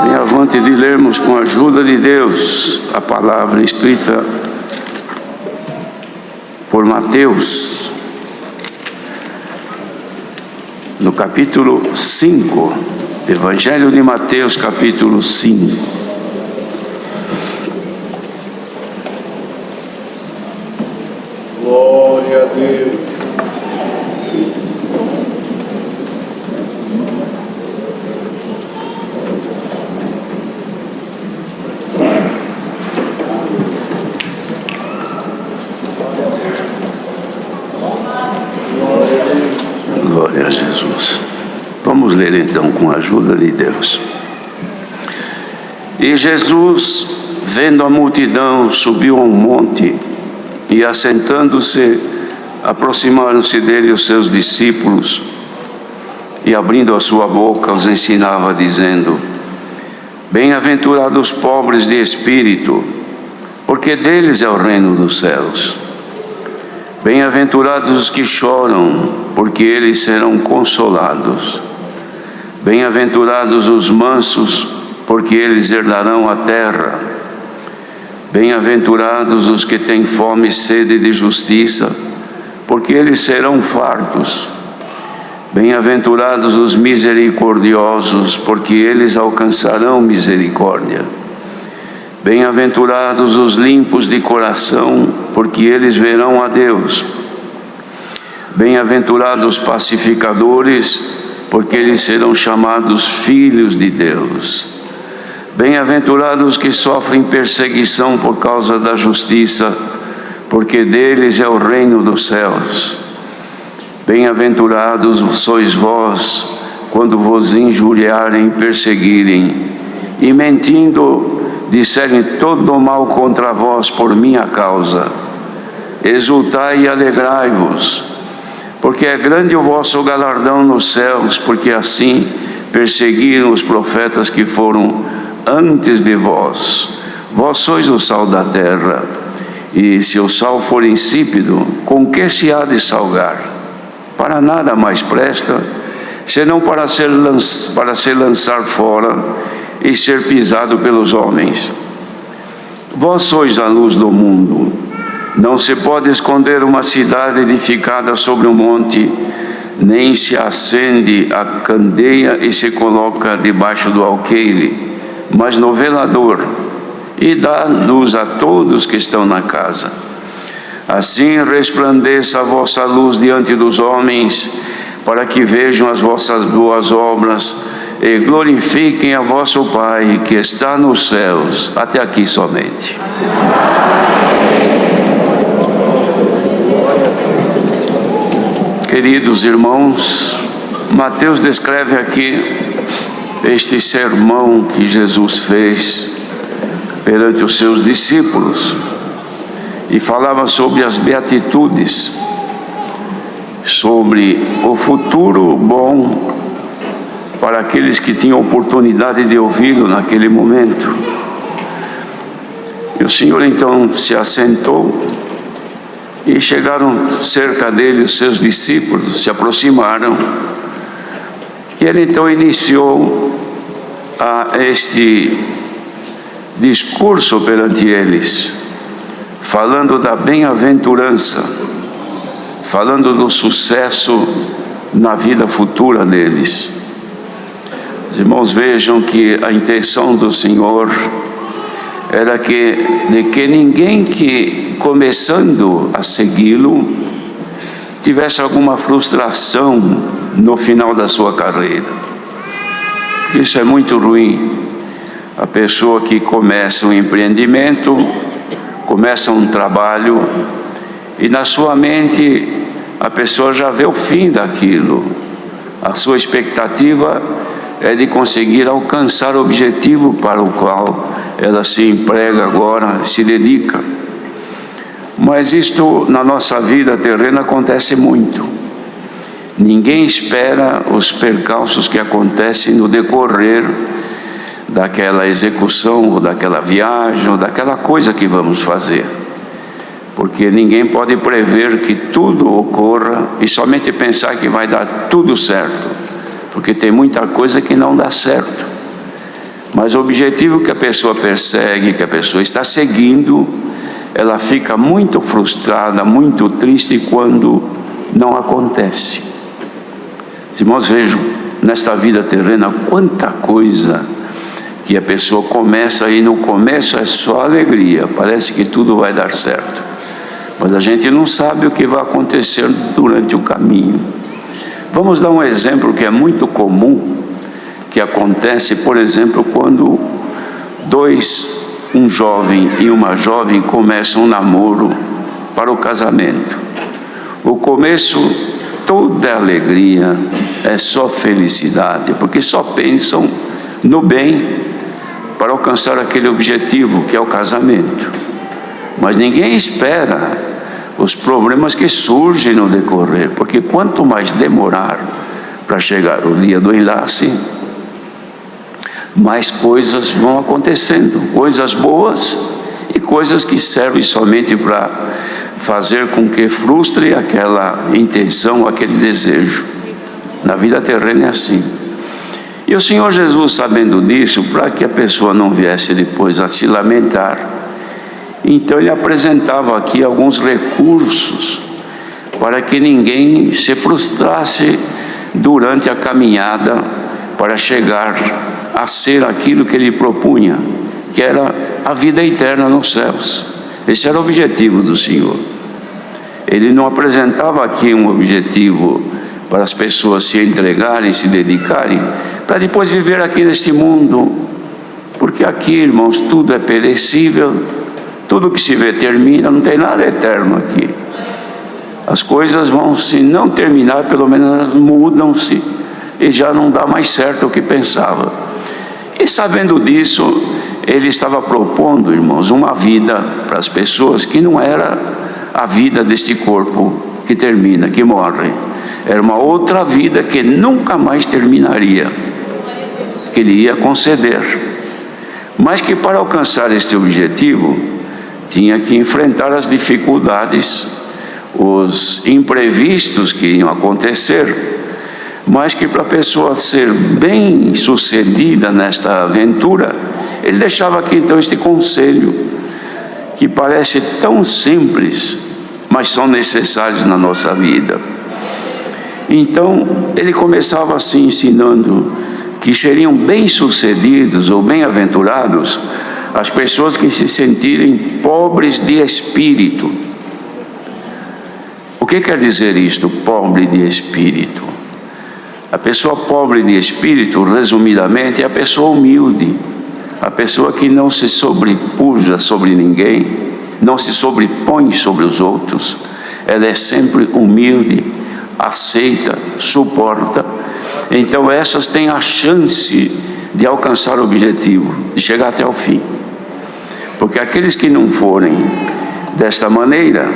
Bem avante de lermos com a ajuda de Deus a palavra escrita por Mateus, no capítulo 5, Evangelho de Mateus, capítulo 5. Glória a Deus. Glória a Jesus. Vamos ler então com a ajuda de Deus. E Jesus, vendo a multidão, subiu a um monte e, assentando-se, aproximaram-se dele os seus discípulos e, abrindo a sua boca, os ensinava, dizendo: Bem-aventurados os pobres de espírito, porque deles é o reino dos céus. Bem-aventurados os que choram, porque eles serão consolados. Bem-aventurados os mansos, porque eles herdarão a terra. Bem-aventurados os que têm fome e sede de justiça, porque eles serão fartos. Bem-aventurados os misericordiosos, porque eles alcançarão misericórdia. Bem-aventurados os limpos de coração, porque eles verão a Deus. Bem-aventurados os pacificadores, porque eles serão chamados filhos de Deus. Bem-aventurados os que sofrem perseguição por causa da justiça, porque deles é o reino dos céus. Bem-aventurados sois vós, quando vos injuriarem e perseguirem, e mentindo disserem todo o mal contra vós por minha causa. Exultai e alegrai-vos, porque é grande o vosso galardão nos céus, porque assim perseguiram os profetas que foram antes de vós. Vós sois o sal da terra, e se o sal for insípido, com que se há de salgar? Para nada mais presta, senão para se lançar fora e ser pisado pelos homens. Vós sois a luz do mundo. Não se pode esconder uma cidade edificada sobre um monte, nem se acende a candeia e se coloca debaixo do alqueire, mas no velador, e dá luz a todos que estão na casa. Assim resplandeça a vossa luz diante dos homens, para que vejam as vossas boas obras e glorifiquem a vosso Pai que está nos céus. Até aqui somente. Queridos irmãos, Mateus descreve aqui este sermão que Jesus fez perante os seus discípulos e falava sobre as beatitudes, sobre o futuro bom para aqueles que tinham oportunidade de ouvi-lo naquele momento. E o Senhor então se assentou e chegaram cerca dele os seus discípulos, se aproximaram, e ele então iniciou este discurso perante eles, falando da bem-aventurança, falando do sucesso na vida futura deles. Os irmãos vejam que a intenção do Senhor era de que ninguém que começando a segui-lo tivesse alguma frustração no final da sua carreira. Isso é muito ruim. A pessoa que começa um empreendimento, começa um trabalho, e na sua mente a pessoa já vê o fim daquilo. A sua expectativa é de conseguir alcançar o objetivo para o qual ela se emprega agora, se dedica. Mas isto na nossa vida terrena acontece muito. Ninguém espera os percalços que acontecem no decorrer daquela execução, ou daquela viagem, ou daquela coisa que vamos fazer. Porque ninguém pode prever que tudo ocorra e somente pensar que vai dar tudo certo. porque tem muita coisa que não dá certo. Mas o objetivo que a pessoa persegue, que a pessoa está seguindo, ela fica muito frustrada, muito triste quando não acontece. Irmãos, vejam nesta vida terrena quanta coisa que a pessoa começa e no começo é só alegria, parece que tudo vai dar certo, mas a gente não sabe o que vai acontecer durante o caminho. Vamos dar um exemplo que é muito comum, que acontece, por exemplo, quando um jovem e uma jovem começam um namoro para o casamento. O começo, toda é alegria, é só felicidade, porque só pensam no bem para alcançar aquele objetivo que é o casamento. Mas ninguém espera os problemas que surgem no decorrer, porque quanto mais demorar para chegar o dia do enlace, mais coisas vão acontecendo, coisas boas e coisas que servem somente para fazer com que frustre aquela intenção, aquele desejo. Na vida terrena é assim. E o Senhor Jesus, sabendo disso, para que a pessoa não viesse depois a se lamentar, então Ele apresentava aqui alguns recursos para que ninguém se frustrasse durante a caminhada para chegar a ser aquilo que Ele propunha, que era a vida eterna nos céus. Esse era o objetivo do Senhor. Ele não apresentava aqui um objetivo para as pessoas se entregarem, se dedicarem, para depois viver aqui neste mundo, porque aqui, irmãos, tudo é perecível, tudo que se vê termina, não tem nada eterno aqui. As coisas vão, se não terminar, pelo menos elas mudam-se, e já não dá mais certo o que pensava. E sabendo disso, Ele estava propondo, irmãos, uma vida para as pessoas que não era a vida deste corpo que termina, que morre. Era uma outra vida que nunca mais terminaria, que Ele ia conceder. Mas que para alcançar este objetivo, tinha que enfrentar as dificuldades, os imprevistos que iam acontecer, mas que para a pessoa ser bem sucedida nesta aventura, Ele deixava aqui então este conselho, que parece tão simples, mas são necessários na nossa vida. Então, Ele começava assim, ensinando que seriam bem-sucedidos ou bem-aventurados as pessoas que se sentirem pobres de espírito. O que quer dizer isto, pobre de espírito? A pessoa pobre de espírito, resumidamente, é a pessoa humilde, a pessoa que não se sobrepuja sobre ninguém, não se sobrepõe sobre os outros. Ela é sempre humilde, aceita, suporta. Então essas têm a chance de alcançar o objetivo, de chegar até o fim. Porque aqueles que não forem desta maneira,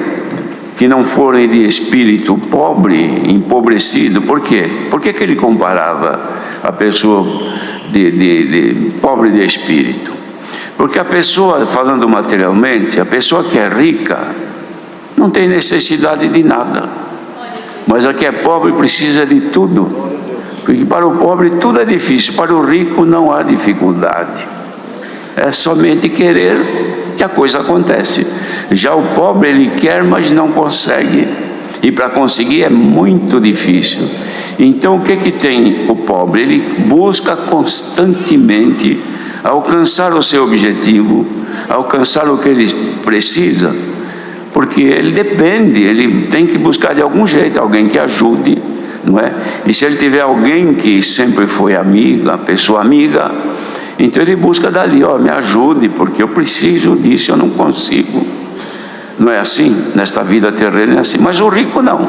que não forem de espírito pobre, empobrecido, por quê? Por que Ele comparava a pessoa de pobre de espírito? Porque a pessoa, falando materialmente, a pessoa que é rica, não tem necessidade de nada. Mas a que é pobre precisa de tudo. Porque para o pobre tudo é difícil, para o rico não há dificuldade. É somente querer que a coisa acontece. Já o pobre, ele quer, mas não consegue. E para conseguir é muito difícil. Então o que tem o pobre? Ele busca constantemente alcançar o seu objetivo, alcançar o que ele precisa, porque ele depende, ele tem que buscar de algum jeito alguém que ajude, não é? E se ele tiver alguém que sempre foi amiga, pessoa amiga, então ele busca dali, me ajude, porque eu preciso disso, eu não consigo. Não é assim? Nesta vida terrena é assim, mas o rico não.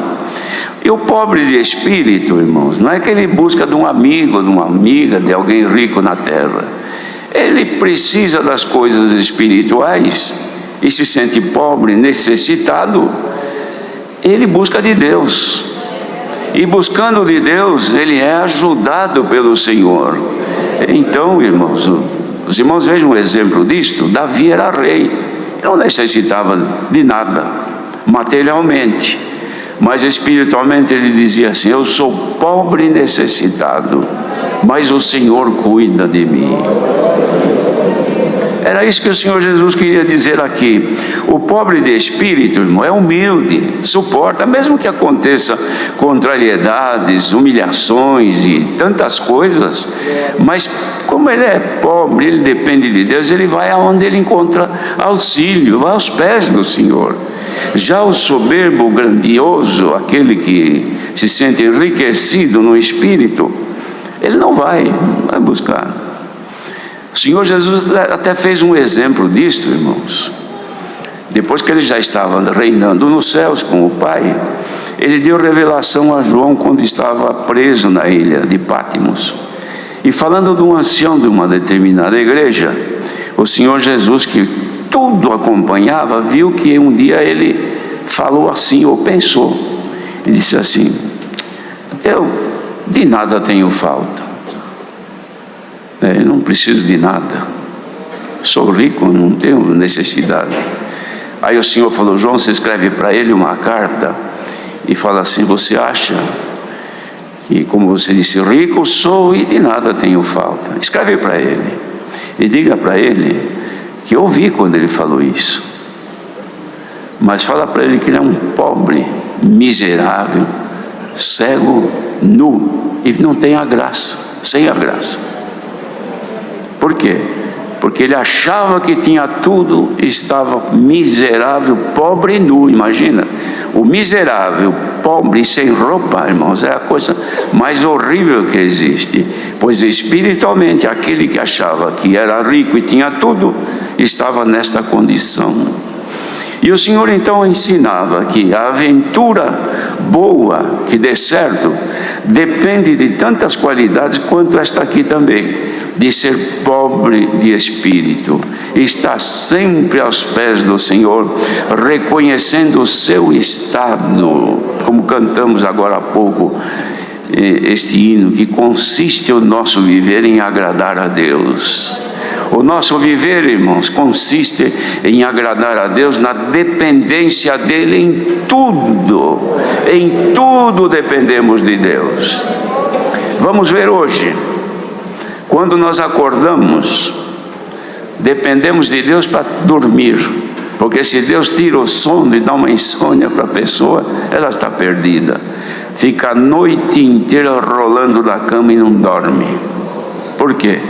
E o pobre de espírito, irmãos, não é que ele busca de um amigo, de uma amiga, de alguém rico na terra. Ele precisa das coisas espirituais e se sente pobre, necessitado. Ele busca de Deus. E buscando de Deus, ele é ajudado pelo Senhor. Então, irmãos, os irmãos vejam um exemplo disto. Davi era rei, não necessitava de nada materialmente, mas espiritualmente ele dizia assim: eu sou pobre e necessitado, mas o Senhor cuida de mim. Era isso que o Senhor Jesus queria dizer aqui. O pobre de espírito, irmão, é humilde, suporta, mesmo que aconteça contrariedades, humilhações e tantas coisas, mas como ele é pobre, ele depende de Deus, ele vai aonde ele encontra auxílio, vai aos pés do Senhor. Já o soberbo, grandioso, aquele que se sente enriquecido no espírito, ele não vai buscar. O Senhor Jesus até fez um exemplo disto, irmãos. Depois que ele já estava reinando nos céus com o Pai, ele deu revelação a João quando estava preso na ilha de Patmos. E falando de um ancião de uma determinada igreja, o Senhor Jesus, que tudo acompanhava, viu que um dia ele falou assim, ou pensou, e disse assim: eu de nada tenho falta. Eu não preciso de nada, sou rico, não tenho necessidade. Aí o Senhor falou: João, você escreve para ele uma carta e fala assim: você acha que, como você disse, rico sou e de nada tenho falta? Escreve para ele e diga para ele que eu ouvi quando ele falou isso, mas fala para ele que ele é um pobre, miserável, cego, nu e não tem a graça, sem a graça. Por quê? Porque ele achava que tinha tudo, estava miserável, pobre e nu. Imagina, o miserável, pobre e sem roupa, irmãos, é a coisa mais horrível que existe. Pois espiritualmente, aquele que achava que era rico e tinha tudo, estava nesta condição. E o Senhor então ensinava que a aventura boa, que dê certo, depende de tantas qualidades quanto esta aqui também, de ser pobre de espírito, estar sempre aos pés do Senhor, reconhecendo o seu estado, como cantamos agora há pouco, este hino, que consiste o nosso viver em agradar a Deus. O nosso viver, irmãos, consiste em agradar a Deus na dependência dEle em tudo dependemos de Deus. Vamos ver hoje, quando nós acordamos, dependemos de Deus para dormir, porque se Deus tira o sono e dá uma insônia para a pessoa, ela está perdida, fica a noite inteira rolando na cama e não dorme. Por quê?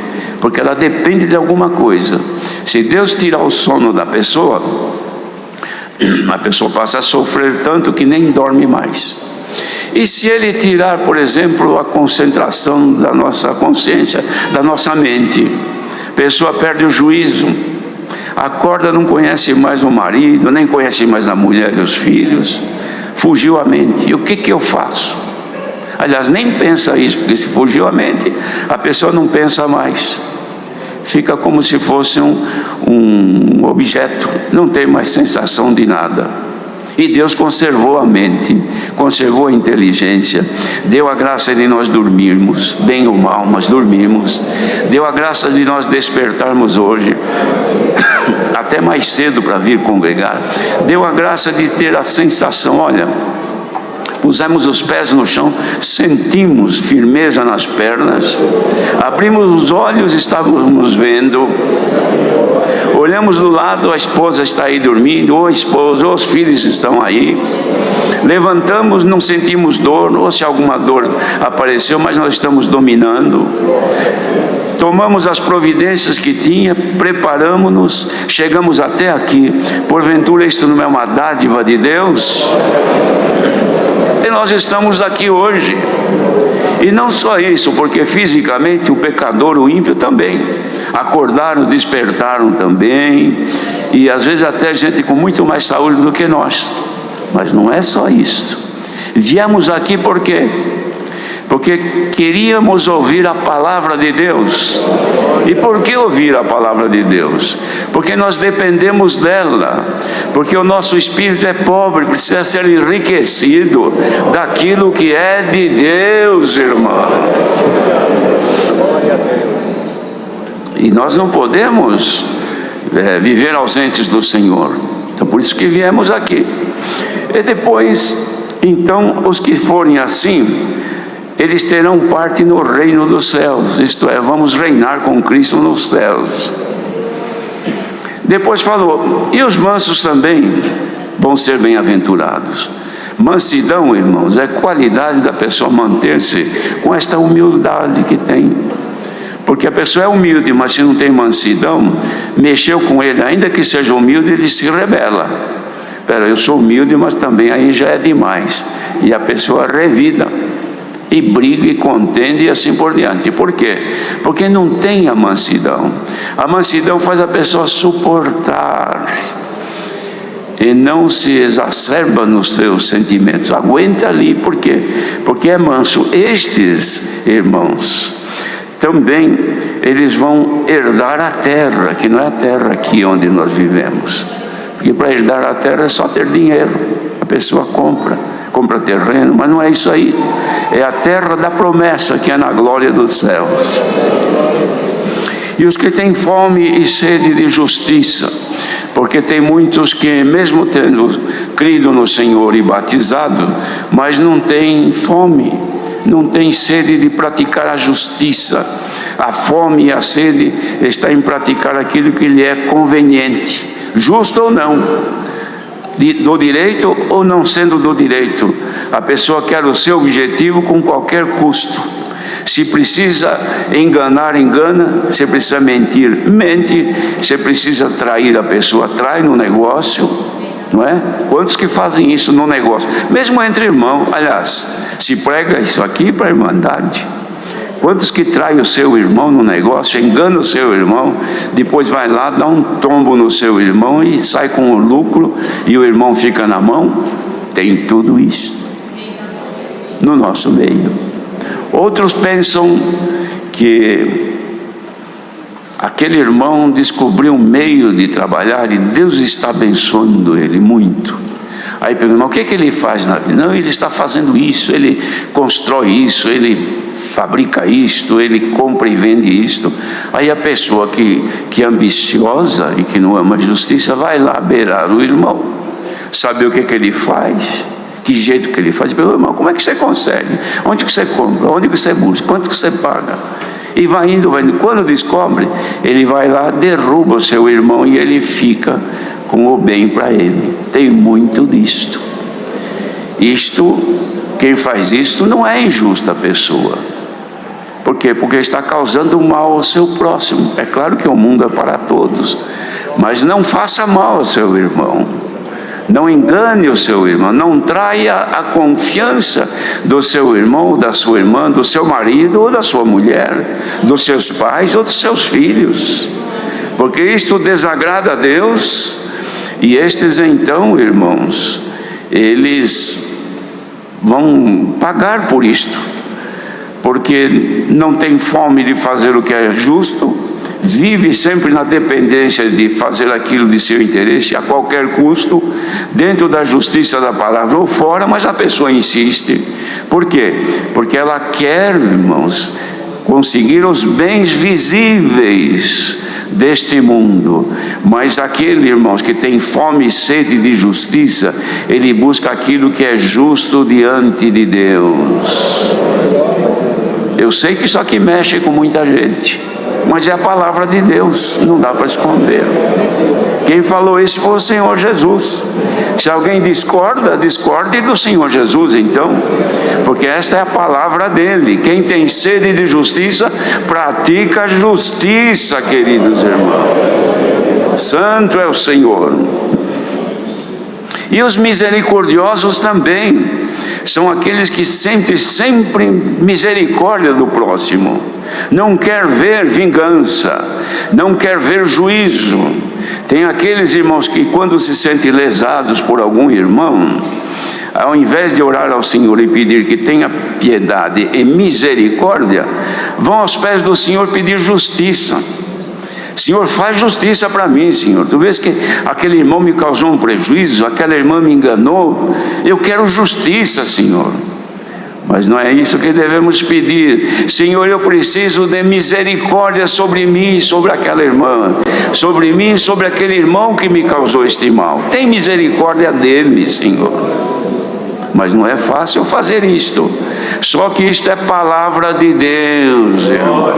Porque ela depende de alguma coisa. Se Deus tirar o sono da pessoa, a pessoa passa a sofrer tanto que nem dorme mais. E se Ele tirar, por exemplo, a concentração da nossa consciência, da nossa mente, a pessoa perde o juízo, acorda, não conhece mais o marido, nem conhece mais a mulher e os filhos, fugiu a mente. E o que eu faço? Aliás, nem pensa isso, porque se fugiu a mente, a pessoa não pensa mais. Fica como se fosse um objeto, não tem mais sensação de nada. E Deus conservou a mente, conservou a inteligência, deu a graça de nós dormirmos, bem ou mal, mas dormirmos. Deu a graça de nós despertarmos hoje, até mais cedo para vir congregar. Deu a graça de ter a sensação, olha, pusemos os pés no chão, sentimos firmeza nas pernas, abrimos os olhos, estávamos vendo, olhamos do lado, a esposa está aí dormindo, ou a esposa, ou os filhos estão aí, levantamos, não sentimos dor, ou se alguma dor apareceu, mas nós estamos dominando. Tomamos as providências que tinha, preparamos-nos, chegamos até aqui. Porventura isto não é uma dádiva de Deus? E nós estamos aqui hoje. E não só isso, porque fisicamente o pecador, o ímpio também acordaram, despertaram também, e às vezes até gente com muito mais saúde do que nós. Mas não é só isso. Viemos aqui por quê? Porque queríamos ouvir a palavra de Deus. E por que ouvir a palavra de Deus? Porque nós dependemos dela, porque o nosso espírito é pobre, precisa ser enriquecido daquilo que é de Deus, irmãos. E nós não podemos viver ausentes do Senhor. Então por isso que viemos aqui. E depois Então, os que forem assim, eles terão parte no reino dos céus, isto é, vamos reinar com Cristo nos céus. Depois falou, e os mansos também vão ser bem-aventurados. Mansidão, irmãos, é qualidade da pessoa manter-se com esta humildade que tem. Porque a pessoa é humilde, mas se não tem mansidão, mexeu com ele, ainda que seja humilde, ele se rebela. Espera, eu sou humilde, mas também aí já é demais. E a pessoa revida, e briga, e contende, e assim por diante. Por quê? Porque não tem a mansidão. A mansidão faz a pessoa suportar, e não se exacerba nos seus sentimentos. Aguenta ali, por quê? Porque é manso. Estes, irmãos, também eles vão herdar a terra, que não é a terra aqui onde nós vivemos. Porque para herdar a terra é só ter dinheiro. A pessoa compra terreno, mas não é isso aí. É a terra da promessa, que é na glória dos céus. E os que têm fome e sede de justiça, porque tem muitos que, mesmo tendo crido no Senhor e batizado, mas não têm fome, não têm sede de praticar a justiça. A fome e a sede está em praticar aquilo que lhe é conveniente, justo ou não, do direito ou não sendo do direito. A pessoa quer o seu objetivo com qualquer custo. Se precisa enganar, engana. Se precisa mentir, mente. Se precisa trair a pessoa, trai no negócio, não é? Quantos que fazem isso no negócio? Mesmo entre irmãos, aliás, se prega isso aqui para a irmandade. Quantos que traem o seu irmão no negócio, engana o seu irmão, depois vai lá, dá um tombo no seu irmão e sai com o lucro, e o irmão fica na mão? Tem tudo isso no nosso meio. Outros pensam que aquele irmão descobriu um meio de trabalhar e Deus está abençoando ele muito. Aí perguntam, mas o que ele faz na vida? Não, ele está fazendo isso, ele constrói isso, ele fabrica isto, ele compra e vende isto. Aí a pessoa que é ambiciosa e que não ama a justiça, vai lá beirar o irmão, saber o que ele faz, que jeito que ele faz. Meu irmão, como é que você consegue? Onde que você compra? Onde que você busca? Quanto que você paga? E vai indo. Quando descobre, ele vai lá, derruba o seu irmão e ele fica com o bem para ele. Tem muito disto. Quem faz isto não é injusta a pessoa. Por quê? Porque está causando mal ao seu próximo. É claro que o mundo é para todos, mas não faça mal ao seu irmão. Não engane o seu irmão, não traia a confiança do seu irmão, da sua irmã, do seu marido ou da sua mulher, dos seus pais ou dos seus filhos, porque isto desagrada a Deus. E estes então, irmãos, eles vão pagar por isto, porque não tem fome de fazer o que é justo, vive sempre na dependência de fazer aquilo de seu interesse a qualquer custo, dentro da justiça da palavra ou fora, mas a pessoa insiste. Por quê? Porque ela quer, irmãos, conseguir os bens visíveis deste mundo. Mas aquele, irmãos, que tem fome e sede de justiça, ele busca aquilo que é justo diante de Deus. Eu sei que isso aqui mexe com muita gente, mas é a palavra de Deus, não dá para esconder. Quem falou isso foi o Senhor Jesus. Se alguém discorda, discorde do Senhor Jesus então, porque esta é a palavra dele. Quem tem sede de justiça, pratica justiça, queridos irmãos. Santo é o Senhor. E os misericordiosos também são aqueles que sentem sempre misericórdia do próximo. Não quer ver vingança, não quer ver juízo. Tem aqueles irmãos que, quando se sentem lesados por algum irmão, ao invés de orar ao Senhor e pedir que tenha piedade e misericórdia, vão aos pés do Senhor pedir justiça. Senhor, faz justiça para mim, Senhor. Tu vês que aquele irmão me causou um prejuízo, aquela irmã me enganou, eu quero justiça, Senhor. Mas não é isso que devemos pedir. Senhor, eu preciso de misericórdia sobre mim, sobre aquela irmã, sobre mim, sobre aquele irmão que me causou este mal. Tem misericórdia dele, Senhor. mas não é fácil fazer isto. Só que isto é palavra de Deus, irmão.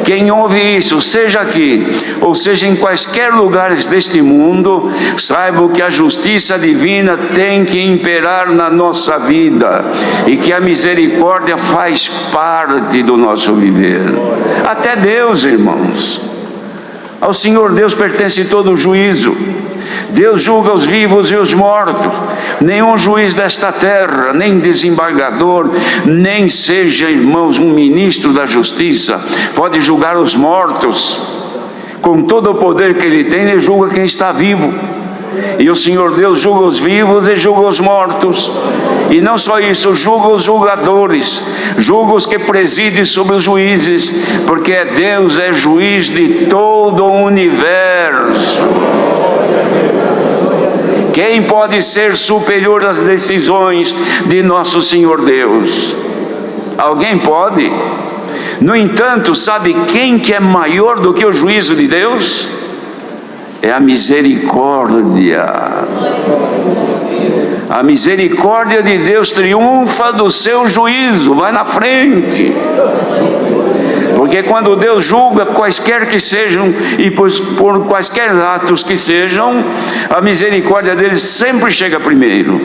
Quem ouve isso, seja aqui, ou seja em quaisquer lugares deste mundo, saiba que a justiça divina tem que imperar na nossa vida, e que a misericórdia faz parte do nosso viver. Até Deus, irmãos. Ao Senhor Deus pertence todo o juízo. Deus julga os vivos e os mortos. Nenhum juiz desta terra, nem desembargador, nem seja, irmãos, um ministro da justiça, pode julgar os mortos. Com todo o poder que ele tem, ele julga quem está vivo. E o Senhor Deus julga os vivos e julga os mortos. E não só isso, julga os julgadores, julga os que presidem sobre os juízes, porque Deus é juiz de todo o universo. Quem pode ser superior às decisões de nosso Senhor Deus? Alguém pode? No entanto, sabe quem que é maior do que o juízo de Deus? É a misericórdia. A misericórdia de Deus triunfa do seu juízo, vai na frente. Porque quando Deus julga quaisquer que sejam, e por quaisquer atos que sejam, a misericórdia dele sempre chega primeiro.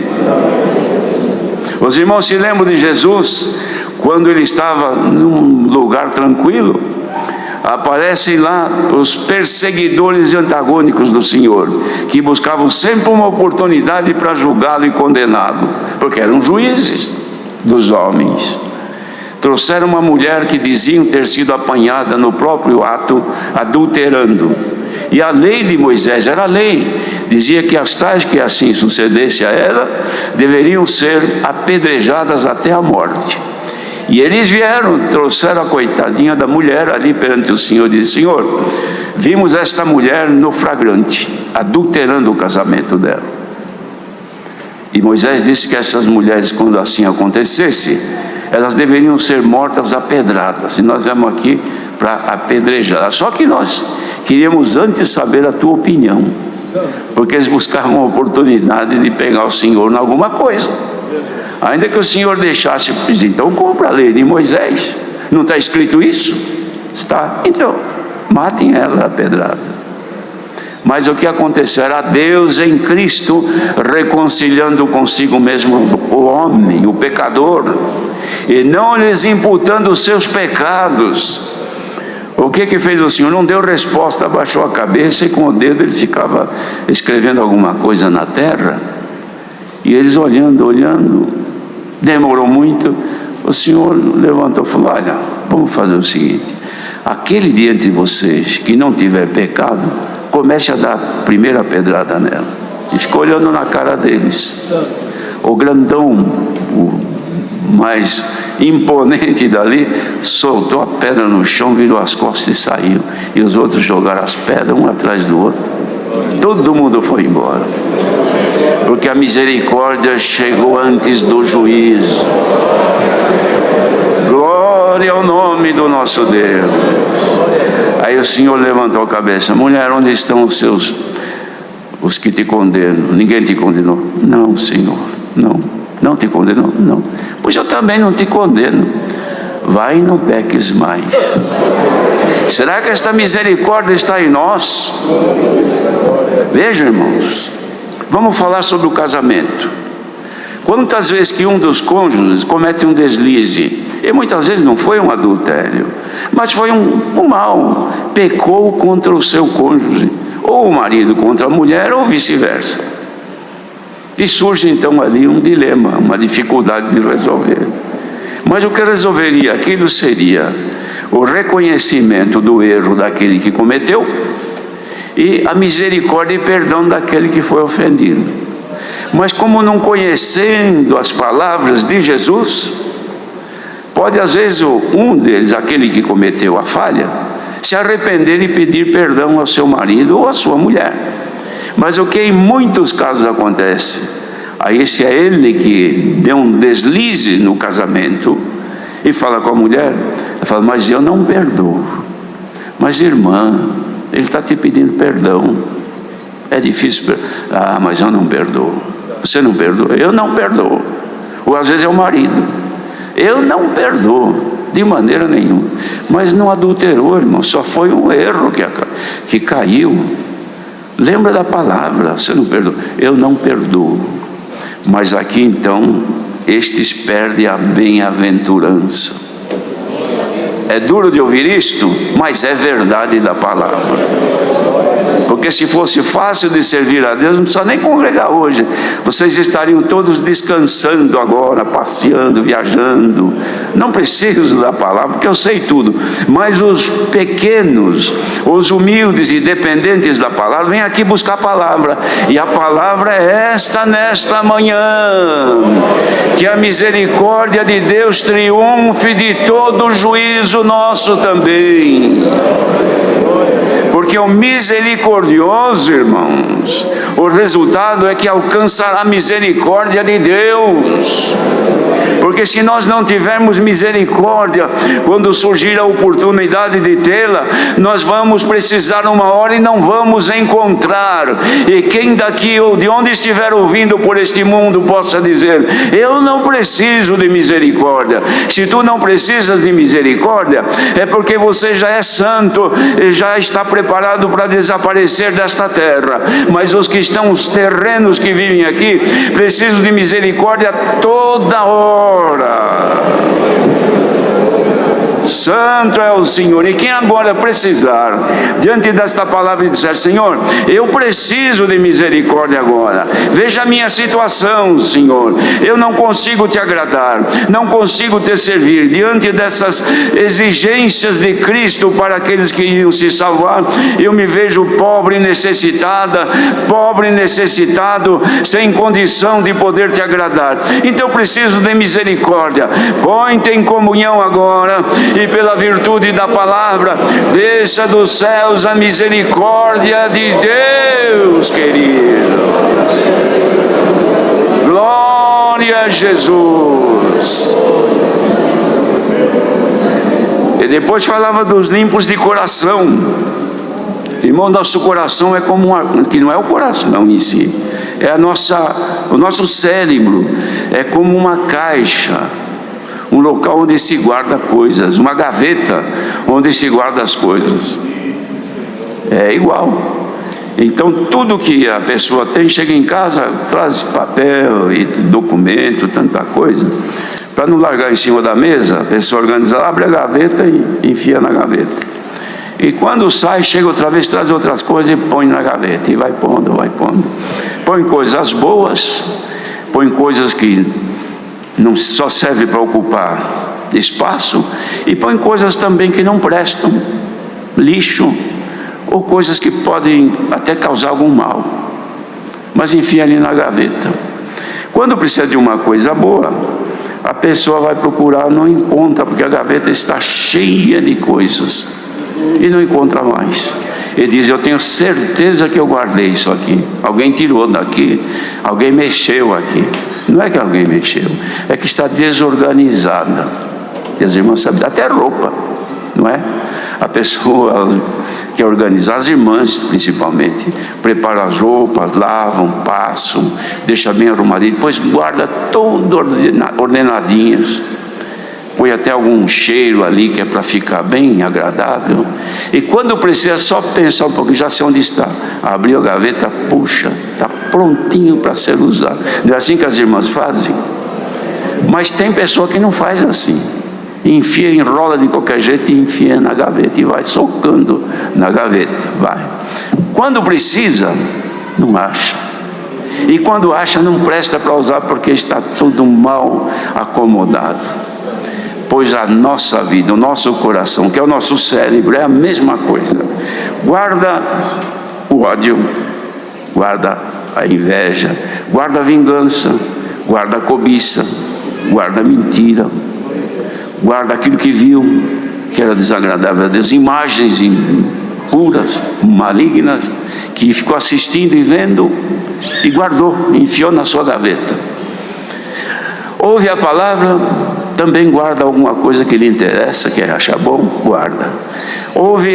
Os irmãos se lembram de Jesus, quando ele estava num lugar tranquilo, aparecem lá os perseguidores e antagônicos do Senhor, que buscavam sempre uma oportunidade para julgá-lo e condená-lo, porque eram juízes dos homens. Trouxeram uma mulher que diziam ter sido apanhada no próprio ato, adulterando. E a lei de Moisés era a lei, dizia que as tais que assim sucedesse a ela, deveriam ser apedrejadas até a morte. E eles vieram, trouxeram a coitadinha da mulher ali perante o Senhor, e disse: Senhor, vimos esta mulher no flagrante, adulterando o casamento dela. E Moisés disse que essas mulheres, quando assim acontecesse, elas deveriam ser mortas a pedradas, e nós viemos aqui para apedrejar. Só que nós queríamos antes saber a tua opinião, porque eles buscavam a oportunidade de pegar o Senhor em alguma coisa. Ainda que o Senhor deixasse, então cumpra a lei de Moisés. Não está escrito isso? Está. Então, matem ela a pedrada. Mas o que aconteceu era Deus em Cristo reconciliando consigo mesmo o homem, o pecador, e não lhes imputando os seus pecados. O que fez o Senhor? Não deu resposta, abaixou a cabeça e com o dedo ele ficava escrevendo alguma coisa na terra. E eles olhando, demorou muito. O Senhor levantou e falou: olha, vamos fazer o seguinte: aquele dia entre vocês que não tiver pecado, comece a dar a primeira pedrada nela. E ficou olhando na cara deles. O grandão, o mais imponente dali, soltou a pedra no chão, virou as costas e saiu. E os outros jogaram as pedras um atrás do outro. Todo mundo foi embora, porque a misericórdia chegou antes do juízo. Glória ao nome do nosso Deus. Aí o Senhor levantou a cabeça: mulher, onde estão os que te condenam? Ninguém te condenou? Não, Senhor, não te condenou? Não. Pois eu também não te condeno. Vai e não peques mais. Será que esta misericórdia está em nós? Vejam, irmãos, vamos falar sobre o casamento. Quantas vezes que um dos cônjuges comete um deslize, e muitas vezes não foi um adultério, mas foi um mal, pecou contra o seu cônjuge, ou o marido contra a mulher, ou vice-versa. E surge então ali um dilema, uma dificuldade de resolver. Mas o que resolveria aquilo seria o reconhecimento do erro daquele que cometeu e a misericórdia e perdão daquele que foi ofendido. Mas como não conhecendo as palavras de Jesus, pode às vezes um deles, aquele que cometeu a falha, se arrepender e pedir perdão ao seu marido ou à sua mulher. Mas o que em muitos casos acontece, aí se é ele que deu um deslize no casamento e fala com a mulher, ela fala: mas eu não perdoo. Mas irmã, ele está te pedindo perdão. É difícil, mas eu não perdoo. Você não perdoa? Eu não perdoo. Ou às vezes é o marido. Eu não perdoo, de maneira nenhuma. Mas não adulterou, irmão, só foi um erro que caiu. Lembra da palavra, você não perdoa? Eu não perdoo. Mas aqui então, estes perdem a bem-aventurança. É duro de ouvir isto, mas é verdade da palavra. Porque se fosse fácil de servir a Deus, não precisa nem congregar hoje. Vocês estariam todos descansando agora, passeando, viajando. Não preciso da palavra, porque eu sei tudo. Mas os pequenos, os humildes e dependentes da palavra, vêm aqui buscar a palavra. E a palavra é esta nesta manhã. Que a misericórdia de Deus triunfe de todo o juízo nosso também. Porque o misericordioso, irmãos, o resultado é que alcançará a misericórdia de Deus. Porque se nós não tivermos misericórdia, quando surgir a oportunidade de tê-la, nós vamos precisar uma hora e não vamos encontrar. E quem daqui ou de onde estiver ouvindo por este mundo possa dizer: eu não preciso de misericórdia. Se tu não precisas de misericórdia, é porque você já é santo e já está preparado para desaparecer desta terra. Mas os que estão, os terrenos que vivem aqui, precisam de misericórdia toda hora. Santo é o Senhor. E quem agora precisar, diante desta palavra, e disser: Senhor, eu preciso de misericórdia agora, veja a minha situação, Senhor, eu não consigo te agradar, não consigo te servir, diante dessas exigências de Cristo para aqueles que iam se salvar, eu me vejo pobre e necessitada, pobre e necessitado, sem condição de poder te agradar, então eu preciso de misericórdia. Põe-te em comunhão agora, e pela virtude da palavra, desça dos céus a misericórdia de Deus, queridos. Glória a Jesus. E depois falava dos limpos de coração. Irmão, nosso coração é como que não é o coração em si, é o nosso cérebro, é como uma caixa, um local onde se guarda coisas, uma gaveta onde se guarda as coisas. É igual. Então tudo que a pessoa tem, chega em casa, traz papel e documento, tanta coisa, para não largar em cima da mesa, a pessoa organiza, abre a gaveta e enfia na gaveta. E quando sai, chega outra vez, traz outras coisas e põe na gaveta, e vai pondo, vai pondo. Põe coisas boas, põe coisas que não só serve para ocupar espaço, e põe coisas também que não prestam, lixo, ou coisas que podem até causar algum mal, mas enfia ali na gaveta. Quando precisa de uma coisa boa, a pessoa vai procurar, não encontra, porque a gaveta está cheia de coisas, e não encontra mais. Ele diz: eu tenho certeza que eu guardei isso aqui, alguém tirou daqui, alguém mexeu aqui. Não é que alguém mexeu, é que está desorganizada. E as irmãs sabem, até roupa, não é? A pessoa que é organizada, as irmãs principalmente, preparam as roupas, lavam, passam, deixa bem arrumadinho, depois guarda tudo ordenadinhas. Põe até algum cheiro ali que é para ficar bem agradável. E quando precisa, só pensar um pouquinho, já sei onde está. Abriu a gaveta, puxa, está prontinho para ser usado. Não é assim que as irmãs fazem? Mas tem pessoa que não faz assim. Enfia, enrola de qualquer jeito e enfia na gaveta. E vai socando na gaveta, vai. Quando precisa, não acha. E quando acha, não presta para usar, porque está tudo mal acomodado. Pois a nossa vida, o nosso coração, que é o nosso cérebro, é a mesma coisa. Guarda o ódio, guarda a inveja, guarda a vingança, guarda a cobiça, guarda a mentira, guarda aquilo que viu, que era desagradável a Deus, imagens impuras, malignas, que ficou assistindo e vendo, e guardou, enfiou na sua gaveta. Ouve a palavra, também guarda alguma coisa que lhe interessa, que acha bom, guarda.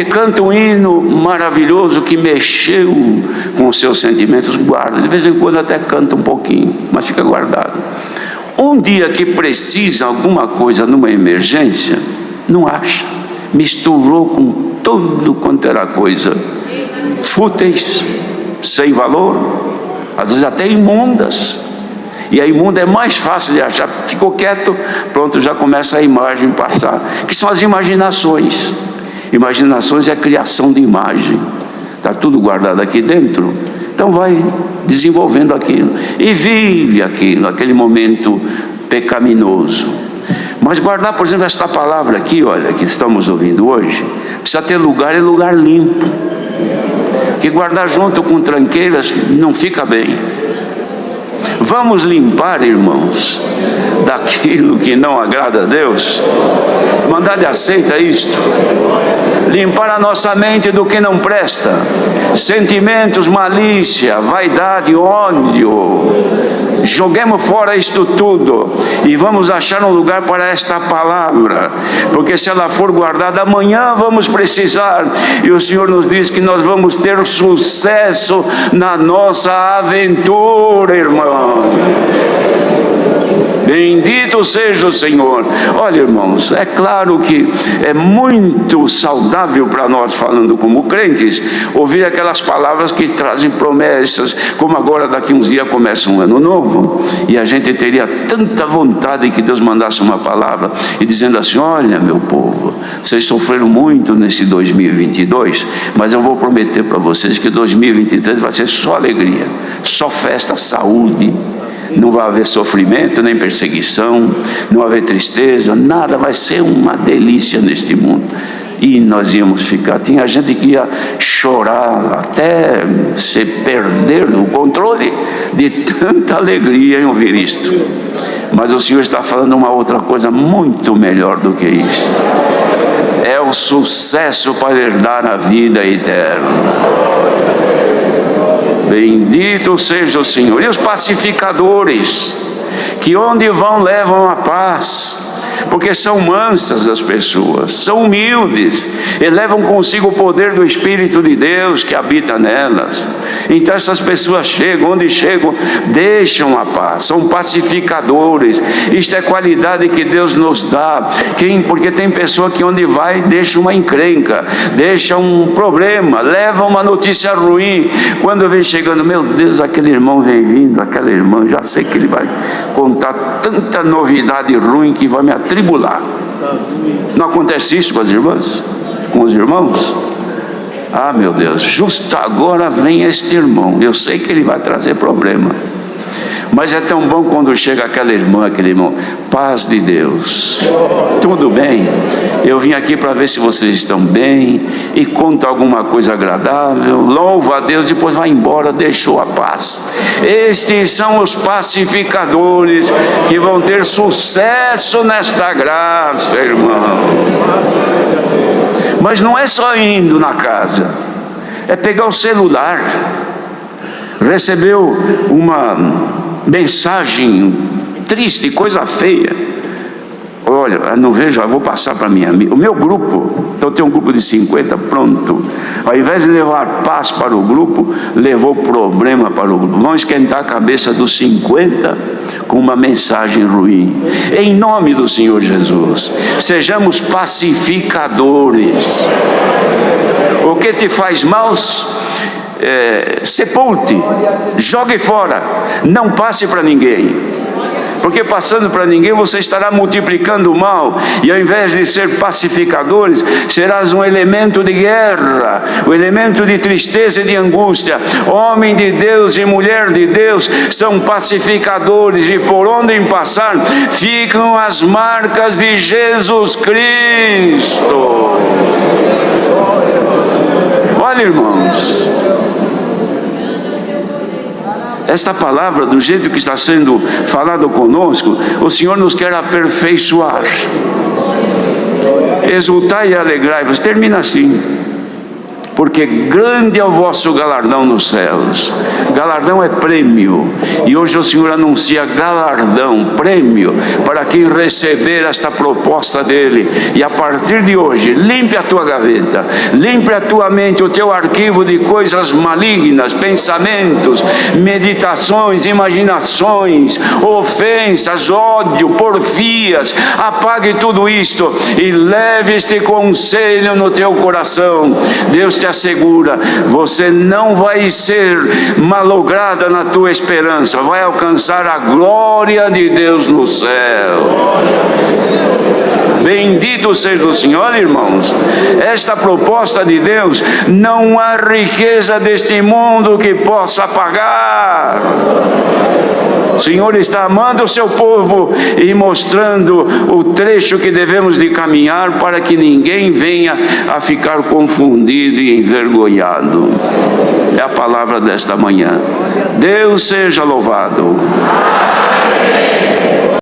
Canta um hino maravilhoso que mexeu com os seus sentimentos, guarda. De vez em quando até canta um pouquinho, mas fica guardado. Um dia que precisa alguma coisa numa emergência, não acha. Misturou com tudo quanto era coisa, fúteis, sem valor, às vezes até imundas. E a imunda é mais fácil de achar. Ficou quieto, pronto, já começa a imagem passar, que são as imaginações. Imaginações é a criação de imagem, está tudo guardado aqui dentro. Então vai desenvolvendo aquilo e vive aquilo, aquele momento pecaminoso. Mas guardar, por exemplo, esta palavra aqui, olha, que estamos ouvindo hoje, precisa ter lugar e lugar limpo, que guardar junto com tranqueiras não fica bem. Vamos limpar, irmãos, daquilo que não agrada a Deus. Irmandade aceita isto? Limpar a nossa mente do que não presta, sentimentos, malícia, vaidade, ódio. Joguemos fora isto tudo e vamos achar um lugar para esta palavra, porque se ela for guardada, amanhã vamos precisar, e o Senhor nos diz que nós vamos ter sucesso na nossa aventura, irmão. Bendito seja o Senhor. Olha, irmãos, é claro que é muito saudável para nós, falando como crentes, ouvir aquelas palavras que trazem promessas, como agora daqui uns dias começa um ano novo, e a gente teria tanta vontade que Deus mandasse uma palavra, e dizendo assim: olha, meu povo, vocês sofreram muito nesse 2022, mas eu vou prometer para vocês que 2023 vai ser só alegria, só festa, saúde. Não vai haver sofrimento, nem perseguição, não vai haver tristeza, nada, vai ser uma delícia neste mundo. E nós íamos ficar, tinha gente que ia chorar, até se perder o controle de tanta alegria em ouvir isto. Mas o Senhor está falando uma outra coisa muito melhor do que isso. É o sucesso para herdar a vida eterna. Bendito seja o Senhor. E os pacificadores, que onde vão levam a paz, porque são mansas as pessoas, são humildes, e levam consigo o poder do Espírito de Deus que habita nelas. Então essas pessoas chegam, onde chegam, deixam a paz, são pacificadores. Isto é qualidade que Deus nos dá. Porque tem pessoa que onde vai deixa uma encrenca, deixa um problema, leva uma notícia ruim. Quando vem chegando, meu Deus, aquele irmão vem vindo, aquela irmã, já sei que ele vai contar tanta novidade ruim que vai me atribular. Não acontece isso com as irmãs? Com os irmãos? Ah, meu Deus, justo agora vem este irmão, eu sei que ele vai trazer problema, mas é tão bom quando chega aquela irmã, aquele irmão: paz de Deus, tudo bem? Eu vim aqui para ver se vocês estão bem, e conta alguma coisa agradável, louva a Deus, depois vai embora, deixou a paz. Estes são os pacificadores que vão ter sucesso nesta graça, irmão. Mas não é só indo na casa, é pegar o celular, recebeu uma mensagem triste, coisa feia. Olha, não vejo, eu vou passar para o meu grupo. Então tem um grupo de 50, pronto. Ao invés de levar paz para o grupo, levou problema para o grupo. Vão esquentar a cabeça dos 50 com uma mensagem ruim. Em nome do Senhor Jesus, sejamos pacificadores. O que te faz mal, sepulte, jogue fora, não passe para ninguém. Porque passando para ninguém você estará multiplicando o mal, e ao invés de ser pacificadores, serás um elemento de guerra, um elemento de tristeza e de angústia. Homem de Deus e mulher de Deus são pacificadores, e por onde passar ficam as marcas de Jesus Cristo. Olha, irmãos, esta palavra, do jeito que está sendo falado conosco, o Senhor nos quer aperfeiçoar. Exultai e alegrai-vos. Termina assim: porque grande é o vosso galardão nos céus. Galardão é prêmio, e hoje o Senhor anuncia galardão, prêmio, para quem receber esta proposta dele. E a partir de hoje, limpe a tua gaveta, limpe a tua mente, o teu arquivo de coisas malignas, pensamentos, meditações, imaginações, ofensas, ódio, porfias. Apague tudo isto e leve este conselho no teu coração. Deus te assegura, você não vai ser malograda na tua esperança, vai alcançar a glória de Deus no céu. Bendito seja o Senhor, irmãos. Esta proposta de Deus, não há riqueza deste mundo que possa pagar. O Senhor está amando o seu povo e mostrando o trecho que devemos de caminhar para que ninguém venha a ficar confundido e envergonhado. É a palavra desta manhã. Deus seja louvado.